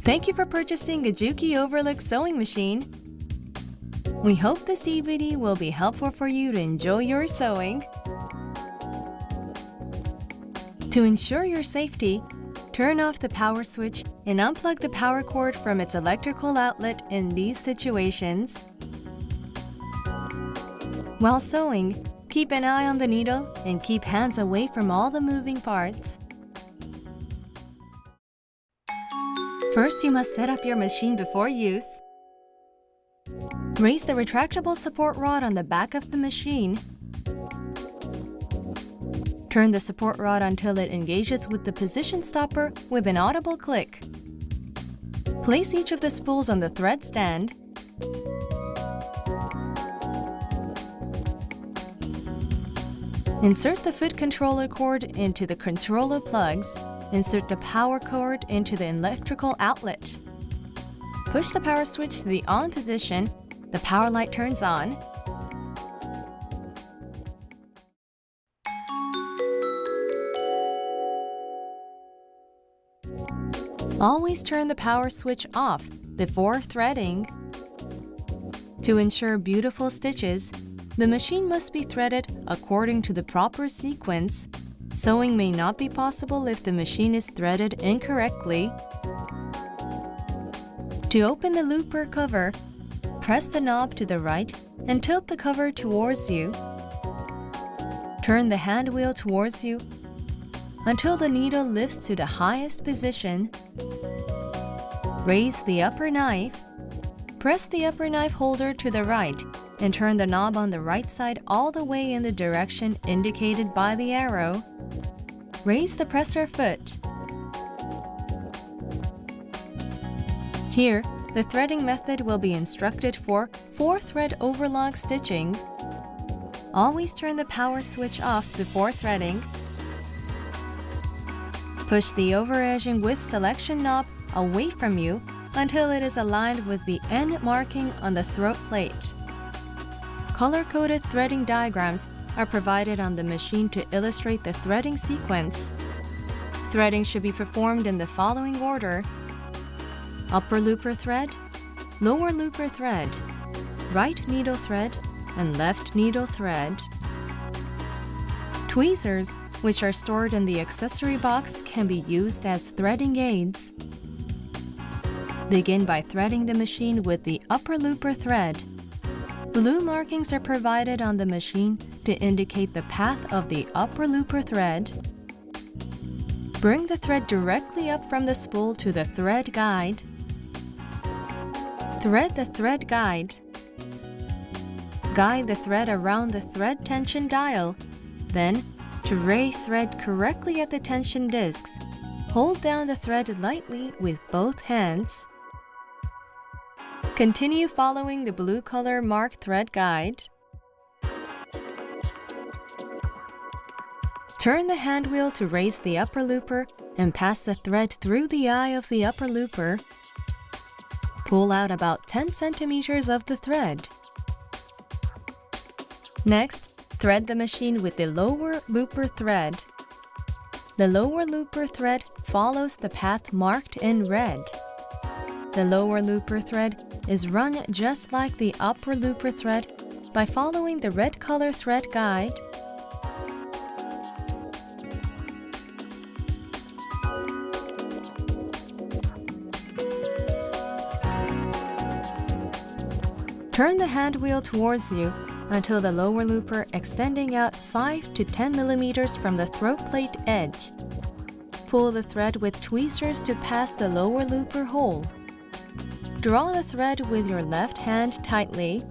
Thank you for purchasing a JUKI Overlock sewing machine. We hope this DVD will be helpful for you to enjoy your sewing. To ensure your safety, turn off the power switch and unplug the power cord from its electrical outlet in these situations. While sewing, keep an eye on the needle and keep hands away from all the moving parts. First, you must set up your machine before use. Raise the retractable support rod on the back of the machine. Turn the support rod until it engages with the position stopper with an audible click. Place each of the spools on the thread stand. Insert the foot controller cord into the controller plugs. Insert the power cord into the electrical outlet. Push the power switch to the on position. The power light turns on. Always turn the power switch off before threading. To ensure beautiful stitches, the machine must be threaded according to the proper sequence. Sewing may not be possible if the machine is threaded incorrectly. To open the looper cover, press the knob to the right and tilt the cover towards you. Turn the hand wheel towards you until the needle lifts to the highest position. Raise the upper knife. Press the upper knife holder to the right and turn the knob on the right side all the way in the direction indicated by the arrow. Raise the presser foot. Here, the threading method will be instructed for 4-thread overlock stitching. Always turn the power switch off before threading. Push the over-edging width selection knob away from you until it is aligned with the N marking on the throat plate. Color-coded threading diagrams are provided on the machine to illustrate the threading sequence. Threading should be performed in the following order: upper looper thread, lower looper thread, right needle thread, and left needle thread. Tweezers, which are stored in the accessory box, can be used as threading aids. Begin by threading the machine with the upper looper thread. Blue markings are provided on the machine to indicate the path of the upper looper thread. Bring the thread directly up from the spool to the thread guide. Thread the thread guide. Guide the thread around the thread tension dial. Then, to ray thread correctly at the tension discs, hold down the thread lightly with both hands. Continue following the blue color marked thread guide. Turn the hand wheel to raise the upper looper and pass the thread through the eye of the upper looper. Pull out about 10 centimeters of the thread. Next, thread the machine with the lower looper thread. The lower looper thread follows the path marked in red. The lower looper thread is run just like the upper looper thread by following the red color thread guide. Turn the hand wheel towards you until the lower looper extending out 5 to 10 millimeters from the throat plate edge. Pull the thread with tweezers to pass the lower looper hole. Draw the thread with your left hand tightly.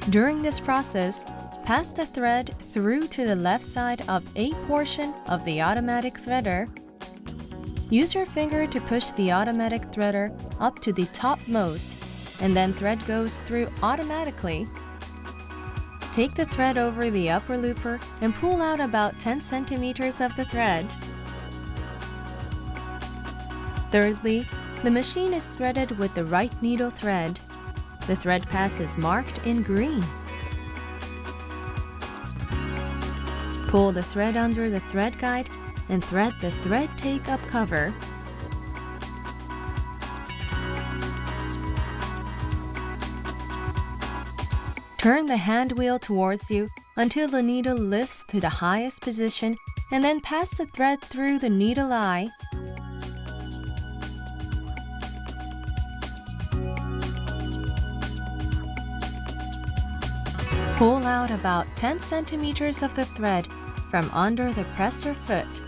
During this process, pass the thread through to the left side of a portion of the automatic threader. Use your finger to push the automatic threader up to the topmost, and then thread goes through automatically. Take the thread over the upper looper and pull out about 10 centimeters of the thread. Thirdly, the machine is threaded with the right needle thread. The thread pass is marked in green. Pull the thread under the thread guide and thread the thread take-up cover. Turn the hand wheel towards you until the needle lifts to the highest position and then pass the thread through the needle eye. Pull out about 10 centimeters of the thread from under the presser foot.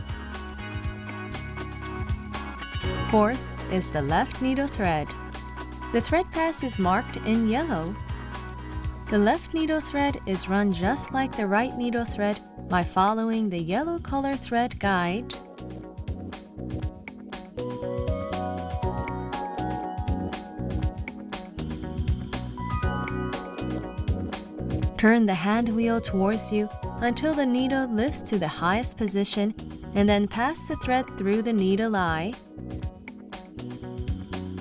Fourth is the left needle thread. The thread pass is marked in yellow. The left needle thread is run just like the right needle thread by following the yellow color thread guide. Turn the hand wheel towards you until the needle lifts to the highest position and then pass the thread through the needle eye.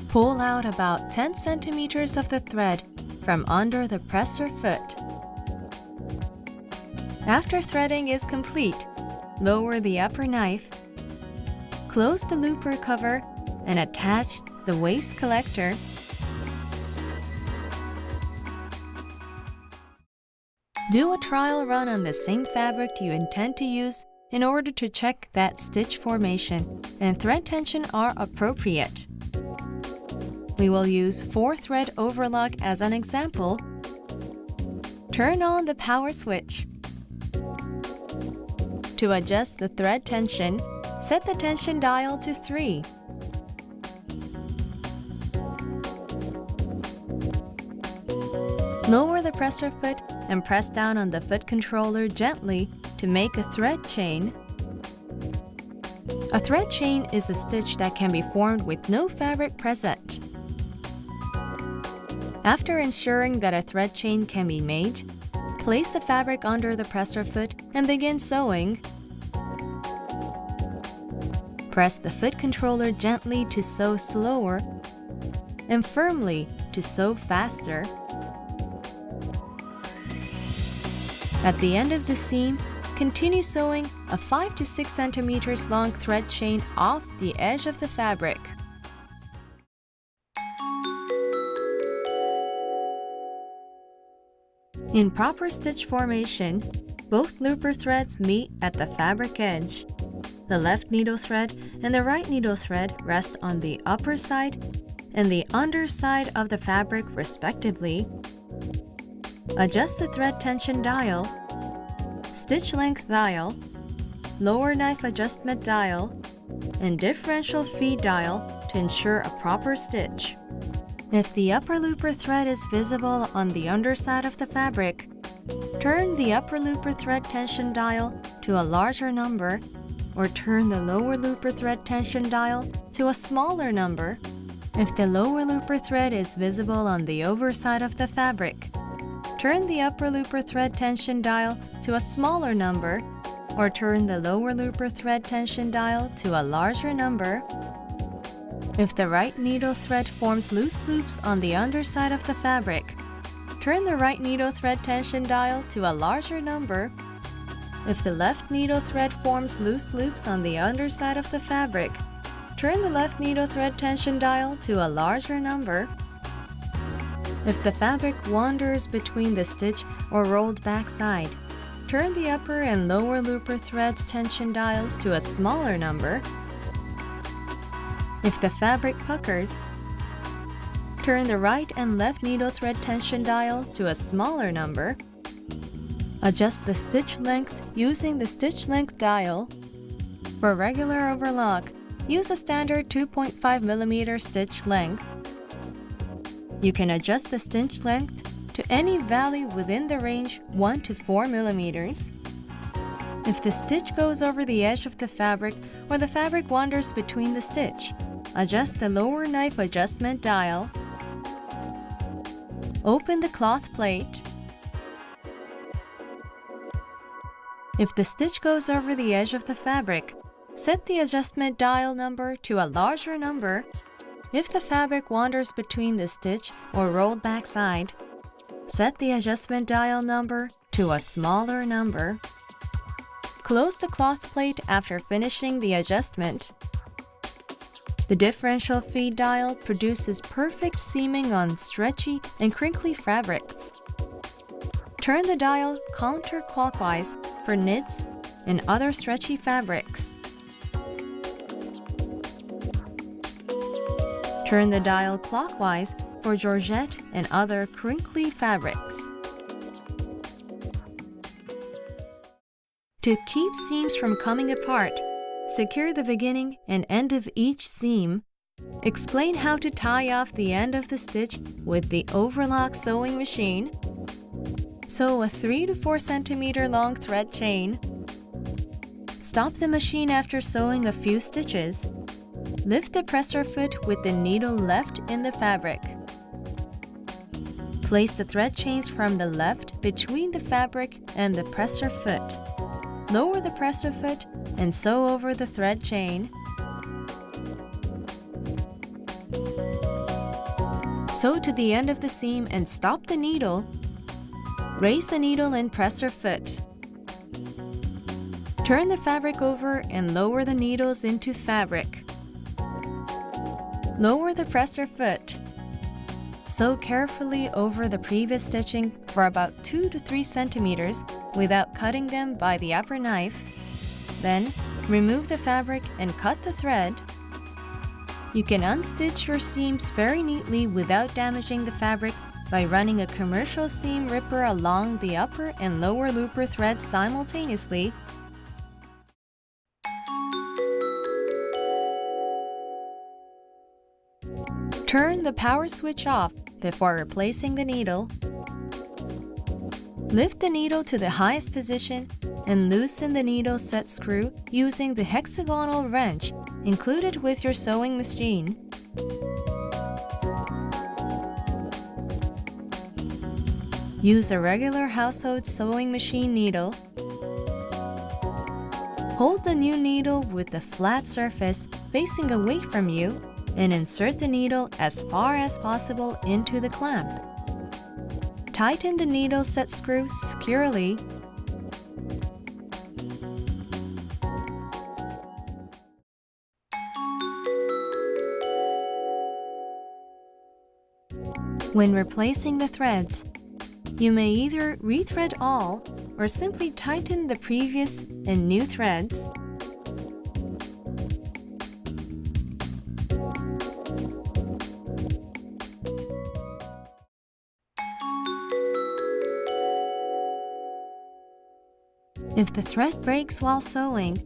Pull out about 10 centimeters of the thread from under the presser foot. After threading is complete, lower the upper knife, close the looper cover, and attach the waste collector. Do a trial run on the same fabric you intend to use in order to check that stitch formation and thread tension are appropriate. We will use 4-thread overlock as an example. Turn on the power switch. To adjust the thread tension, set the tension dial to 3. Lower the presser foot and press down on the foot controller gently to make a thread chain. A thread chain is a stitch that can be formed with no fabric present. After ensuring that a thread chain can be made, place the fabric under the presser foot and begin sewing. Press the foot controller gently to sew slower and firmly to sew faster. At the end of the seam, continue sewing a 5 to 6 centimeters long thread chain off the edge of the fabric. In proper stitch formation, both looper threads meet at the fabric edge. The left needle thread and the right needle thread rest on the upper side and the underside of the fabric respectively. Adjust the thread tension dial, stitch length dial, lower knife adjustment dial, and differential feed dial to ensure a proper stitch. If the upper looper thread is visible on the underside of the fabric, turn the upper looper thread tension dial to a larger number or turn the lower looper thread tension dial to a smaller number. If the lower looper thread is visible on the overside of the fabric, turn the upper looper thread tension dial to a smaller number or turn the lower looper thread tension dial to a larger number. If the right needle thread forms loose loops on the underside of the fabric, turn the right needle thread tension dial to a larger number. If the left needle thread forms loose loops on the underside of the fabric, turn the left needle thread tension dial to a larger number. If the fabric wanders between the stitch or rolled back side, turn the upper and lower looper threads tension dials to a smaller number. If the fabric puckers, turn the right and left needle thread tension dial to a smaller number. Adjust the stitch length using the stitch length dial. For regular overlock, use a standard 2.5 mm stitch length. You can adjust the stitch length to any value within the range 1 to 4 mm. If the stitch goes over the edge of the fabric or the fabric wanders between the stitch, adjust the lower knife adjustment dial. Open the cloth plate. If the stitch goes over the edge of the fabric, set the adjustment dial number to a larger number. If the fabric wanders between the stitch or rolled back side, set the adjustment dial number to a smaller number. Close the cloth plate after finishing the adjustment. The differential feed dial produces perfect seaming on stretchy and crinkly fabrics. Turn the dial counterclockwise for knits and other stretchy fabrics. Turn the dial clockwise for georgette and other crinkly fabrics. To keep seams from coming apart, secure the beginning and end of each seam. Explain how to tie off the end of the stitch with the Overlock sewing machine. Sew a 3 to 4 cm long thread chain. Stop the machine after sewing a few stitches. Lift the presser foot with the needle left in the fabric. Place the thread chains from the left between the fabric and the presser foot. Lower the presser foot and sew over the thread chain. Sew to the end of the seam and stop the needle. Raise the needle and presser foot. Turn the fabric over and lower the needles into fabric. Lower the presser foot. Sew carefully over the previous stitching for about 2 to 3 centimeters without cutting them by the upper knife. Then, remove the fabric and cut the thread. You can unstitch your seams very neatly without damaging the fabric by running a commercial seam ripper along the upper and lower looper threads simultaneously. Turn the power switch off before replacing the needle. Lift the needle to the highest position and loosen the needle set screw using the hexagonal wrench included with your sewing machine. Use a regular household sewing machine needle. Hold the new needle with the flat surface facing away from you and insert the needle as far as possible into the clamp. Tighten the needle set screw securely. When replacing the threads, you may either rethread all or simply tighten the previous and new threads. If the thread breaks while sewing,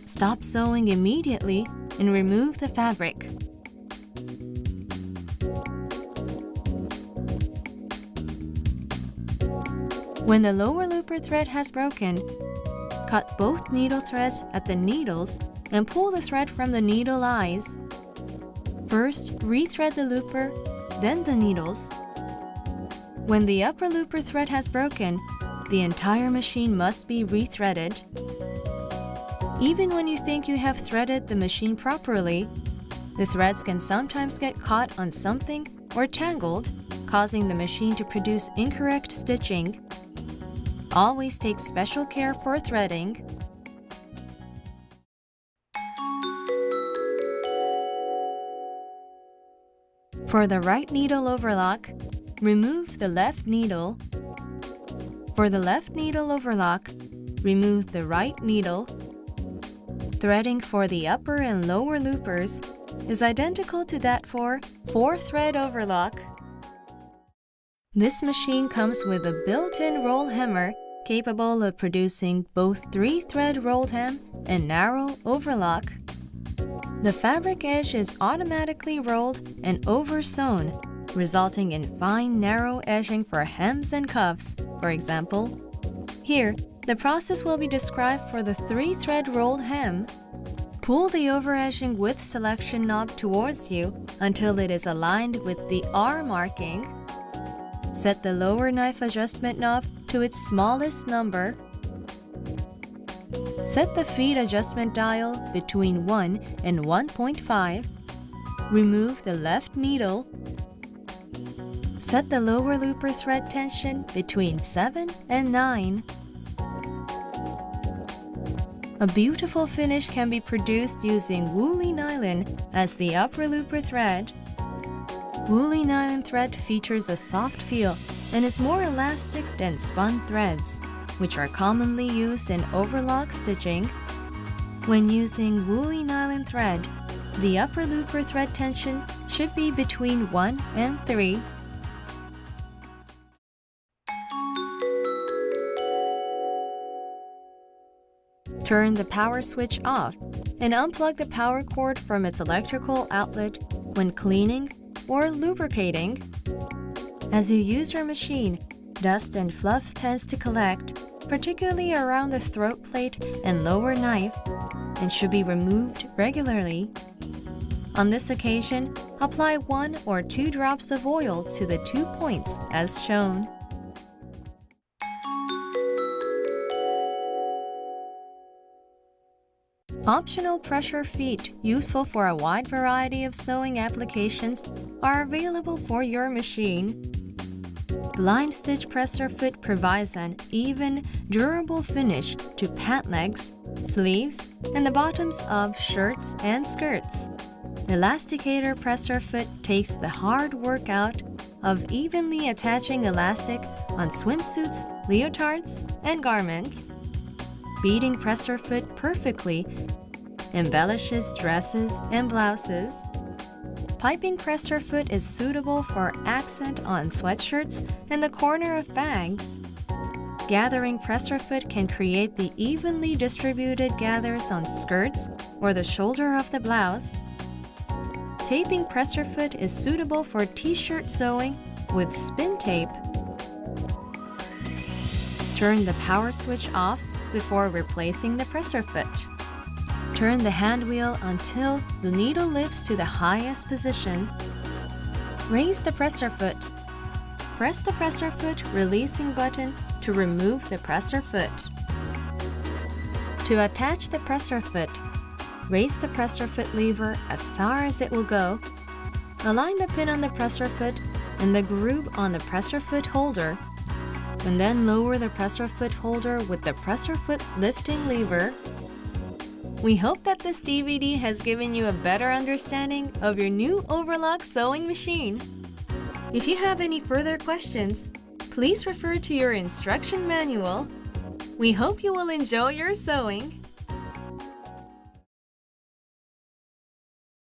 stop sewing immediately and remove the fabric. When the lower looper thread has broken, cut both needle threads at the needles and pull the thread from the needle eyes. First, rethread the looper, then the needles. When the upper looper thread has broken, the entire machine must be rethreaded. Even when you think you have threaded the machine properly, the threads can sometimes get caught on something or tangled, causing the machine to produce incorrect stitching. Always take special care for threading. For the right needle overlock, remove the left needle. For the left needle overlock, remove the right needle. Threading for the upper and lower loopers is identical to that for 4-thread overlock. This machine comes with a built-in roll hammer capable of producing both 3-thread rolled hem and narrow overlock. The fabric edge is automatically rolled and oversewn, resulting in fine narrow edging for hems and cuffs, for example. Here, the process will be described for the 3-thread rolled hem. Pull the over-edging width selection knob towards you until it is aligned with the R marking. Set the lower knife adjustment knob to its smallest number. Set the feed adjustment dial between 1 and 1.5. Remove the left needle. Set the lower looper thread tension between 7 and 9. A beautiful finish can be produced using woolly nylon as the upper looper thread. Woolly nylon thread features a soft feel and is more elastic than spun threads, which are commonly used in overlock stitching. When using woolly nylon thread, the upper looper thread tension should be between 1 and 3. Turn the power switch off and unplug the power cord from its electrical outlet when cleaning or lubricating. As you use your machine, dust and fluff tends to collect, particularly around the throat plate and lower knife, and should be removed regularly. On this occasion, apply 1 or 2 drops of oil to the 2 points as shown. Optional pressure feet, useful for a wide variety of sewing applications, are available for your machine. Blind stitch presser foot provides an even, durable finish to pant legs, sleeves, and the bottoms of shirts and skirts. Elasticator presser foot takes the hard work out of evenly attaching elastic on swimsuits, leotards, and garments. Beading presser foot perfectly embellishes dresses and blouses. Piping presser foot is suitable for accent on sweatshirts and the corner of bags. Gathering presser foot can create the evenly distributed gathers on skirts or the shoulder of the blouse. Taping presser foot is suitable for t-shirt sewing with spin tape. Turn the power switch off before replacing the presser foot. Turn the hand wheel until the needle lifts to the highest position. Raise the presser foot. Press the presser foot releasing button to remove the presser foot. To attach the presser foot, raise the presser foot lever as far as it will go. Align the pin on the presser foot and the groove on the presser foot holder, and then lower the presser foot holder with the presser foot lifting lever. We hope that this DVD has given you a better understanding of your new Overlock sewing machine. If you have any further questions, please refer to your instruction manual. We hope you will enjoy your sewing.